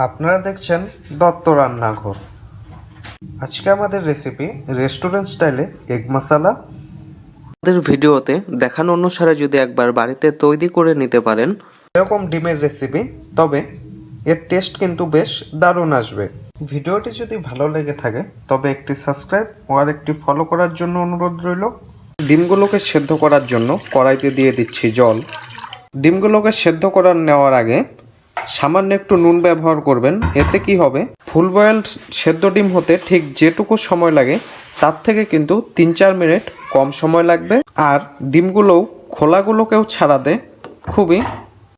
আপনারা দেখছেন দত্ত রান্নাঘর। আজকে আমাদের রেসিপি রেস্টুরেন্ট স্টাইলে এগ মশালা। আমাদের ভিডিওতে দেখানো অনুসারে যদি একবার বাড়িতে তৈরি করে নিতে পারেন এরকম ডিমের রেসিপি, তবে এর টেস্ট কিন্তু বেশ দারুণ আসবে। ভিডিওটি যদি ভালো লেগে থাকে তবে একটি সাবস্ক্রাইব ও আর একটি ফলো করার জন্য অনুরোধ রইল। ডিমগুলোকে সেদ্ধ করার জন্য কড়াইতে দিয়ে দিচ্ছি জল। ডিমগুলোকে সেদ্ধ করার নেওয়ার আগে সামান্য একটু নুন ব্যবহার করবেন। এতে কি হবে, ফুল বয়েল সেদ্ধ ডিম হতে ঠিক যেটুকু সময় লাগে তার থেকে কিন্তু 3-4 মিনিট কম সময় লাগবে। আর ডিমগুলোও খোলাগুলোকেও ছাড়াতে খুবই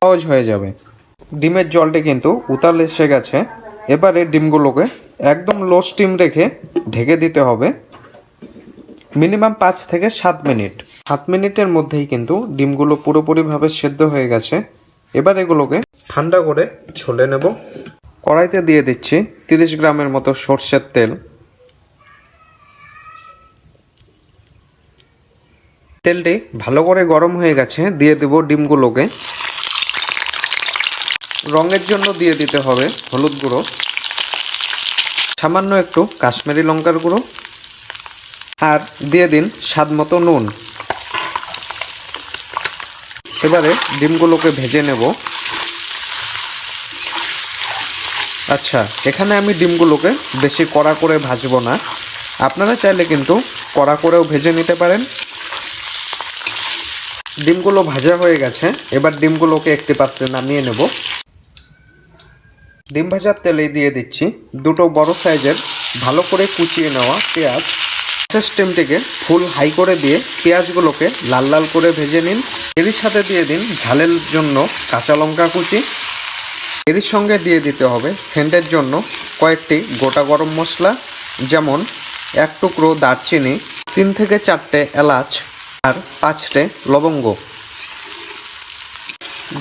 সহজ হয়ে যাবে। ডিমের জলটি কিন্তু উতাল এসে গেছে। এবারে ডিমগুলোকে একদম লো স্টিম রেখে ঢেকে দিতে হবে মিনিমাম 5 থেকে 7 মিনিট। 7 মিনিটের মধ্যেই কিন্তু ডিমগুলো পুরোপুরিভাবে সেদ্ধ হয়ে গেছে। এবার এগুলোকে ঠান্ডা করে ছুলে নেব। কড়াইতে দিয়ে দিচ্ছি 30 গ্রামের মতো সর্ষের তেল। তেলটি ভালো করে গরম হয়ে গেছে, দিয়ে দেব ডিমগুলোকে। রঙের জন্য দিয়ে দিতে হবে হলুদ গুঁড়ো, সামান্য একটু কাশ্মীরি লঙ্কার গুঁড়ো, আর দিয়ে দিন স্বাদ মতো নুন। এবারে ডিমগুলোকে ভেজে নেব। আচ্ছা, এখানে আমি ডিমগুলোকে বেশি কড়া করে ভাজবো না, আপনারা চাইলে কিন্তু কড়া করেও ভেজে নিতে পারেন। ডিমগুলো ভাজা হয়ে গেছে, এবার ডিমগুলোকে একটি পাত্রে নামিয়ে নেব। ডিম ভাজার তেলে দিয়ে দিচ্ছি 2টো বড় সাইজের ভালো করে কুচিয়ে নেওয়া পেঁয়াজ। স্টিমটিকে ফুল হাই করে দিয়ে পেঁয়াজগুলোকে লাল লাল করে ভেজে নিন। এরই সাথে দিয়ে দিন ঝালের জন্য কাঁচা লঙ্কা কুচি। এরই সঙ্গে দিয়ে দিতে হবে সেন্টের জন্য কয়েকটি গোটা গরম মশলা, যেমন 1 টুকরো দারচিনি, 3 থেকে 4টে এলাচ আর 5টে লবঙ্গ।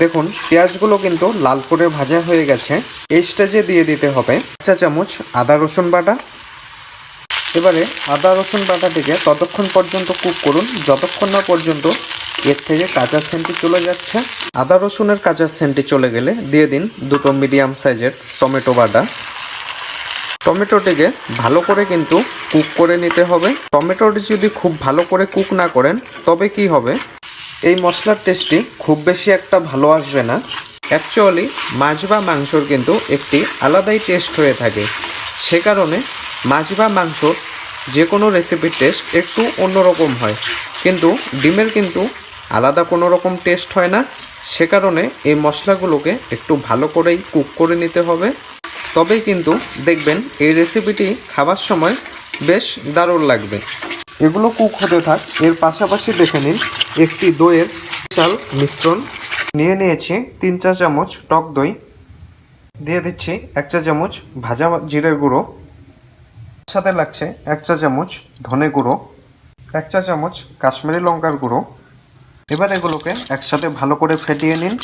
দেখুন পেঁয়াজগুলো কিন্তু লাল করে ভাজা হয়ে গেছে। এই স্টেজে দিয়ে দিতে হবে 1 চা চামচ আদা রসুন বাটা। এবারে আদা রসুন বাটাটিকে ততক্ষণ পর্যন্ত কুক করুন যতক্ষণ না পর্যন্ত এর থেকে কাঁচা সেন্টটি চলে যাচ্ছে। আদা রসুনের কাঁচা সেন্টটি চলে গেলে দিয়ে দিন 2টো মিডিয়াম সাইজের টমেটো বাটা। টমেটোটিকে ভালো করে কিন্তু কুক করে নিতে হবে। টমেটোটি যদি খুব ভালো করে কুক না করেন তবে কি হবে, এই মশলার টেস্টটি খুব বেশি একটা ভালো আসবে না। অ্যাকচুয়ালি মাছ বা মাংসর কিন্তু একটি আলাদাই টেস্ট হয়ে থাকে, সে কারণে মাছ বা মাংসর যে কোনো রেসিপির টেস্ট একটু অন্যরকম হয়, কিন্তু ডিমের কিন্তু আলাদা কোনো রকম টেস্ট হয় না। সে কারণে এই মশলাগুলোকে একটু ভালো করেই কুক করে নিতে হবে, তবেই কিন্তু দেখবেন এই রেসিপিটি খাবার সময় বেশ দারুণ লাগবে। এগুলো কুক হতে থাক, এর পাশাপাশি দেখে নিন একটি দইয়ের চাল মিশ্রণ নিয়ে নিয়েছি। 3 চা চামচ টক দই দিয়ে দিচ্ছি, 1 চা চামচ ভাজা জিরের গুঁড়ো, সাথে লাগছে 1 চা চামচ ধনে গুঁড়ো, 1 চা চামচ কাশ্মীরি লঙ্কার গুঁড়ো। এবার এগুলোকে একসাথে ভালো করে ফেটিয়ে নিন।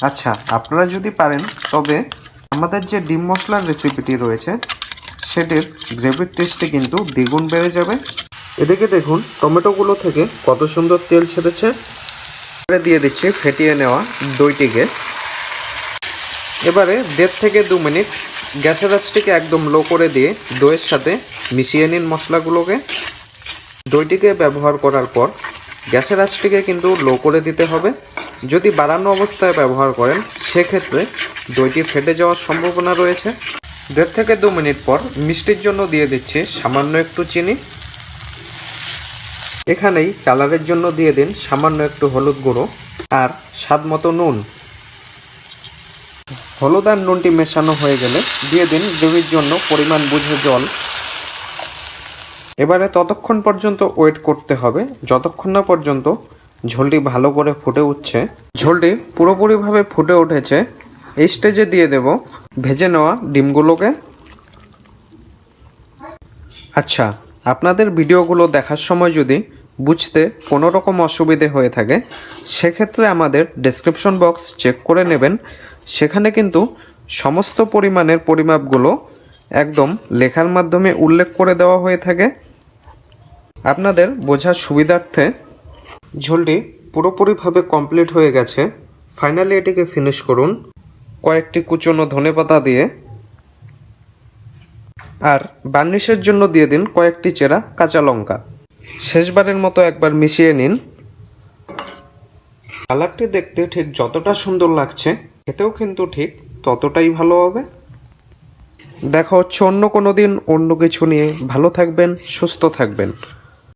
আচ্ছা, আপনারা যদি পারেন তবে আমাদের যে ডিম মশলার রেসিপিটি রয়েছে সেটির গ্রেভির টেস্টে কিন্তু দ্বিগুণ বেড়ে যাবে। এদিকে দেখুন টমেটোগুলো থেকে কত সুন্দর তেল ছেড়েছে। এবারে দিয়ে দিচ্ছি ফেটিয়ে নেওয়া দইটিকে। এবারে 1.5 থেকে 2 মিনিট গ্যাসের আঁচটিকে একদম লো করে দিয়ে দইয়ের সাথে মিশিয়ে নিন মশলাগুলোকে। দইটিকে ব্যবহার করার পর গ্যাসের আঁচটিকে কিন্তু লো করে দিতে হবে। যদি বাড়ানো অবস্থায় ব্যবহার করেন সেক্ষেত্রে দইটি ফেটে যাওয়ার সম্ভাবনা রয়েছে। 1.5 থেকে 2 মিনিট পর মিষ্টির জন্য দিয়ে দিচ্ছি সামান্য একটু চিনি। এখানেই কালারের জন্য দিয়ে দিন সামান্য একটু হলুদ গুঁড়ো আর স্বাদ মতো নুন। হলুদ আর নুনটি মেশানো হয়ে গেলে দিয়ে দিন গ্রেভির জন্য পরিমাণ বুঝে জল। এবারে ততক্ষণ পর্যন্ত ওয়েট করতে হবে যতক্ষণ না পর্যন্ত ঝোলটি ভালো করে ফুটে উঠছে। ঝোলটি পুরোপুরিভাবে ফুটে উঠেছে, এই স্টেজে দিয়ে দেব ভেজে নেওয়া ডিমগুলোকে। আচ্ছা, আপনাদের ভিডিওগুলো দেখার সময় যদি বুঝতে কোনো রকম অসুবিধে হয়ে থাকে সেক্ষেত্রে আমাদের ডেসক্রিপশন বক্স চেক করে নেবেন। সেখানে কিন্তু সমস্ত পরিমাণের পরিমাপগুলো একদম লেখার মাধ্যমে উল্লেখ করে দেওয়া হয়ে থাকে আপনাদের বোঝার সুবিধার্থে। ঝোলটি পুরোপুরিভাবে কমপ্লিট হয়ে গেছে, ফাইনালি এটিকে ফিনিশ করুন। কয়েকটি কুচনো ধনেপাতা দিয়ে, আর বার্নিশের জন্য দিয়ে দিন কয়েকটি চেরা কাঁচা লঙ্কা। শেষবারের মতো একবার মিশিয়ে নিন। কালারটি দেখতে ঠিক যতটা সুন্দর লাগছে, খেতেও কিন্তু ঠিক ততটাই ভালো হবে। দেখা হচ্ছে অন্য কোনো দিন অন্য কিছু নিয়ে। ভালো থাকবেন, সুস্থ থাকবেন।